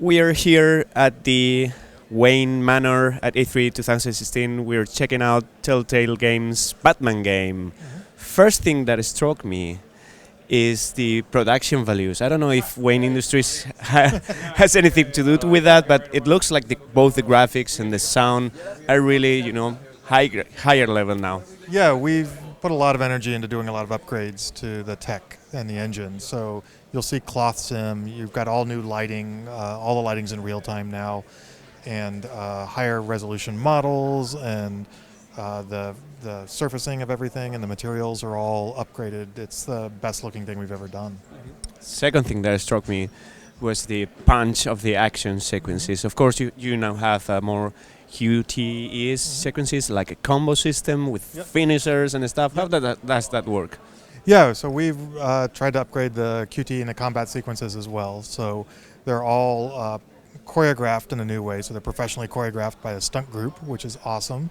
We are here at the Wayne Manor at E3 2016. We're checking out Telltale Games' Batman game. First thing that struck me is the production values. I don't know if Wayne Industries has anything to do with that, but it looks like both the graphics and the sound are really, higher level now. Yeah, we've put a lot of energy into doing a lot of upgrades to the tech and the engine. So you'll see cloth sim. You've got all new lighting. All the lighting's in real time now, and higher resolution models, and the surfacing of everything and the materials are all upgraded. It's the best looking thing we've ever done. Second thing that struck me was the punch of the action sequences. Of course, you now have more QTE sequences, like a combo system with finishers and stuff. How does that work? Yeah, so we've tried to upgrade the QT and the combat sequences as well. So they're all choreographed in a new way. So they're professionally choreographed by a stunt group, which is awesome.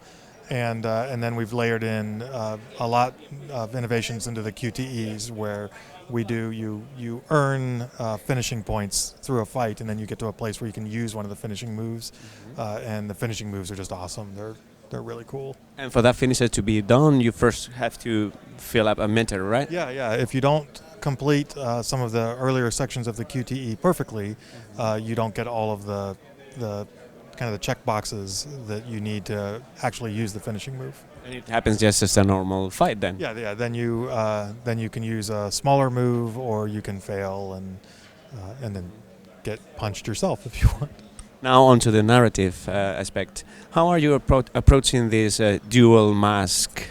And then we've layered in a lot of innovations into the QTEs, where you earn finishing points through a fight, and then you get to a place where you can use one of the finishing moves, and the finishing moves are just awesome. They're really cool. And for that finisher to be done, you first have to fill up a meter, right? Yeah. If you don't complete some of the earlier sections of the QTE perfectly, you don't get all of the kind of the check boxes that you need to actually use the finishing move. And it happens just as a normal fight then? Yeah. Then you can use a smaller move, or you can fail and then get punched yourself if you want. Now onto the narrative aspect. How are you approaching this dual mask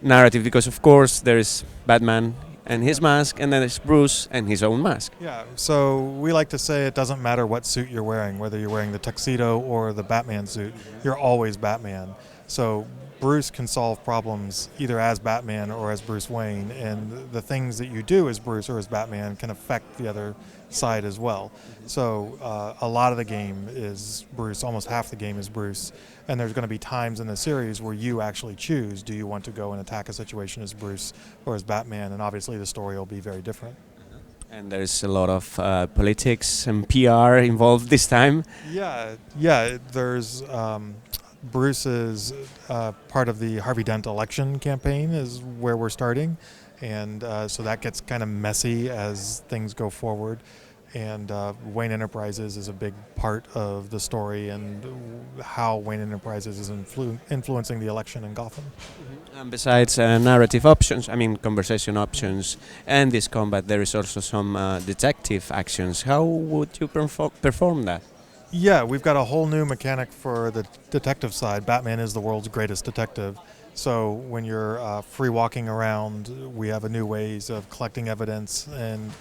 narrative? Because of course there is Batman and his mask, and then there's Bruce and his own mask. Yeah, so we like to say it doesn't matter what suit you're wearing, whether you're wearing the tuxedo or the Batman suit, you're always Batman. So Bruce can solve problems either as Batman or as Bruce Wayne, and the things that you do as Bruce or as Batman can affect the other side as well. So a lot of the game is Bruce, almost half the game is Bruce, and there's going to be times in the series where you actually choose, do you want to go and attack a situation as Bruce or as Batman, and obviously the story will be very different. And there's a lot of politics and PR involved this time. Yeah, there's Bruce's part of the Harvey Dent election campaign is where we're starting, and so that gets kind of messy as things go forward. And Wayne Enterprises is a big part of the story, and how Wayne Enterprises is influencing the election in Gotham. And besides narrative options, conversation options, and this combat, there is also some detective actions. How would you perform that? Yeah, we've got a whole new mechanic for the detective side. Batman is the world's greatest detective. So when you're free walking around, we have a new ways of collecting evidence and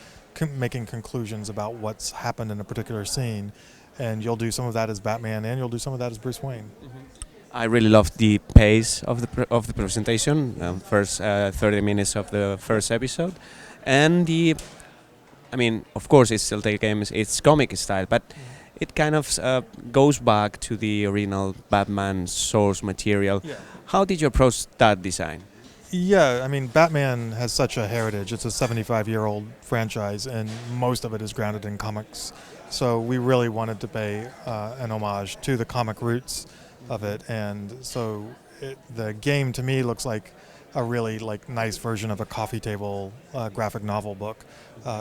making conclusions about what's happened in a particular scene. And you'll do some of that as Batman, and you'll do some of that as Bruce Wayne. I really loved the pace of the presentation, first 30 minutes of the first episode. And of course it's Telltale Games, it's comic style, but it kind of goes back to the original Batman source material. Yeah. How did you approach that design? Yeah, Batman has such a heritage. It's a 75-year-old franchise, and most of it is grounded in comics. So we really wanted to pay an homage to the comic roots of it, and so the game to me looks like a really nice version of a coffee table graphic novel book.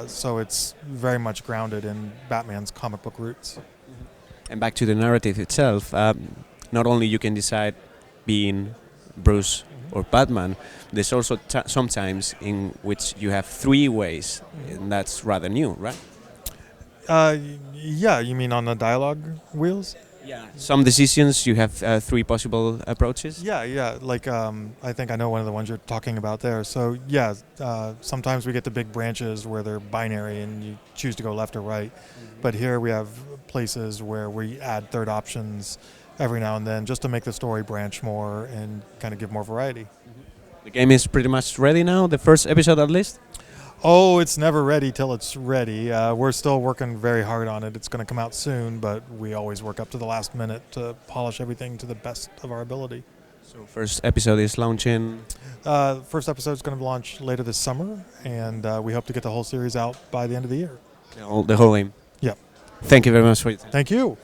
So it's very much grounded in Batman's comic book roots. And back to the narrative itself, not only you can decide being Bruce or Batman, there's also sometimes in which you have three ways, and that's rather new, right? Yeah, you mean on the dialogue wheels? Yeah. Some decisions you have three possible approaches. Yeah. I think I know one of the ones you're talking about there. So yeah, sometimes we get the big branches where they're binary and you choose to go left or right. But here we have places where we add third options every now and then just to make the story branch more and kind of give more variety. The game is pretty much ready now, the first episode at least? Oh, it's never ready till it's ready. We're still working very hard on it. It's going to come out soon, but we always work up to the last minute to polish everything to the best of our ability. So first episode is launching. First episode is going to launch later this summer, and we hope to get the whole series out by the end of the year. The whole game. Yep. Thank you very much for your time. Thank you.